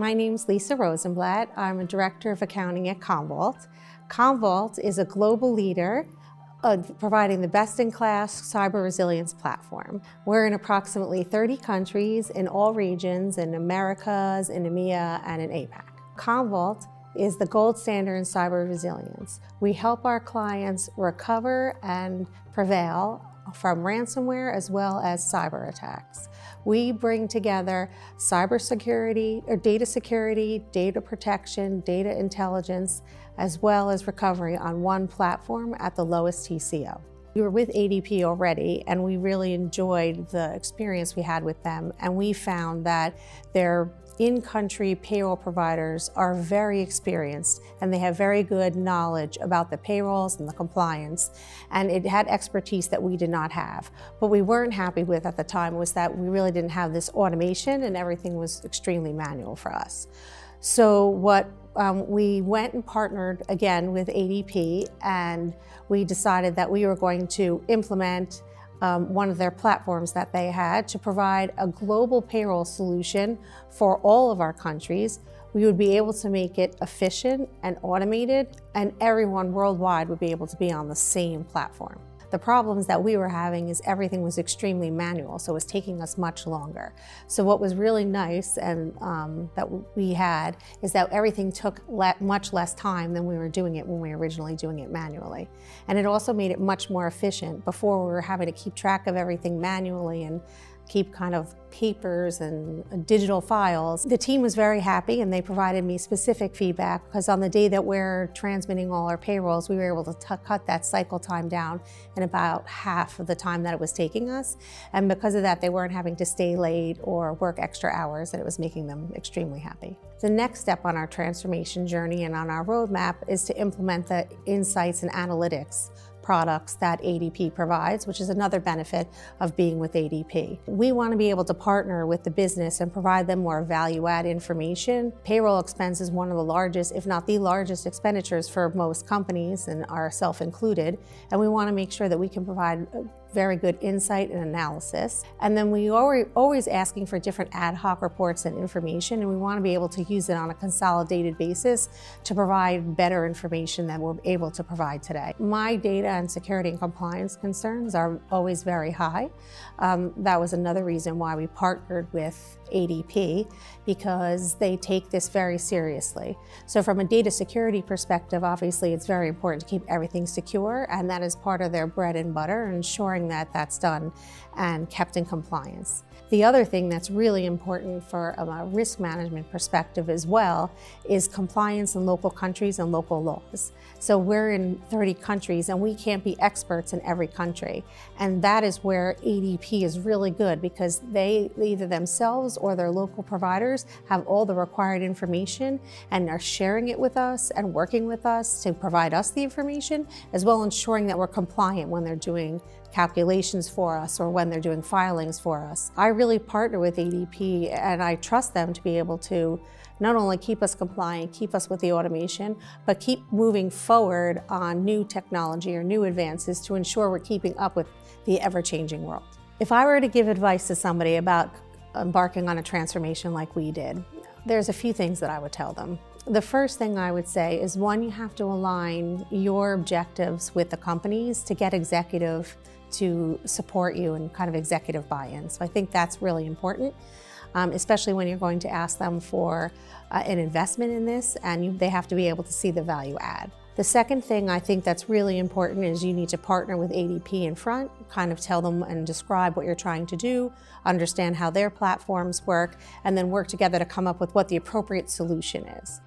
My name's Lisa Rosenblatt. I'm a Director of Accounting at Commvault. Commvault is a global leader providing the best-in-class cyber resilience platform. We're in approximately 30 countries in all regions, in Americas, in EMEA, and in APAC. Commvault is the gold standard in cyber resilience. We help our clients recover and prevail from ransomware as well as cyber attacks. We bring together cybersecurity, or data security, data protection, data intelligence, as well as recovery on one platform at the lowest TCO. We were with ADP already, and we really enjoyed the experience we had with them, and we found that their in-country payroll providers are very experienced, and they have very good knowledge about the payrolls and the compliance, and it had expertise that we did not have. What we weren't happy with at the time was that we really didn't have this automation, and everything was extremely manual for us. So we went and partnered again with ADP, and we decided that we were going to implement one of their platforms that they had to provide a global payroll solution for all of our countries. We would be able to make it efficient and automated, and everyone worldwide would be able to be on the same platform. The problems that we were having is everything was extremely manual, so it was taking us much longer. So what was really nice and that we had is that everything took much less time than we were doing it when we were originally doing it manually. And it also made it much more efficient. Before, we were having to keep track of everything manually and keep kind of papers and digital files. The team was very happy, and they provided me specific feedback because on the day that we're transmitting all our payrolls, we were able to cut that cycle time down in about half of the time that it was taking us. And because of that, they weren't having to stay late or work extra hours, and it was making them extremely happy. The next step on our transformation journey and on our roadmap is to implement the insights and analytics products that ADP provides, which is another benefit of being with ADP. We want to be able to partner with the business and provide them more value-add information. Payroll expense is one of the largest, if not the largest, expenditures for most companies, and ourselves included, and we want to make sure that we can provide very good insight and analysis. And then we are always asking for different ad hoc reports and information, and we want to be able to use it on a consolidated basis to provide better information than we're able to provide today. My data and security and compliance concerns are always very high. That was another reason why we partnered with ADP, because they take this very seriously. So from a data security perspective, obviously it's very important to keep everything secure, and that is part of their bread and butter, ensuring that that's done and kept in compliance. The other thing that's really important for a risk management perspective as well is compliance in local countries and local laws. So we're in 30 countries, and we can't be experts in every country. And that is where ADP is really good, because they either themselves or their local providers have all the required information and are sharing it with us and working with us to provide us the information, as well ensuring that we're compliant when they're doing calculations for us or when they're doing filings for us. I really partner with ADP, and I trust them to be able to not only keep us compliant, keep us with the automation, but keep moving forward on new technology or new advances to ensure we're keeping up with the ever-changing world. If I were to give advice to somebody about embarking on a transformation like we did, there's a few things that I would tell them. The first thing I would say is, one, you have to align your objectives with the companies to get executive to support you and kind of executive buy-in. So I think that's really important, especially when you're going to ask them for an investment in this, and they have to be able to see the value add. The second thing I think that's really important is you need to partner with ADP in front, kind of tell them and describe what you're trying to do, understand how their platforms work, and then work together to come up with what the appropriate solution is.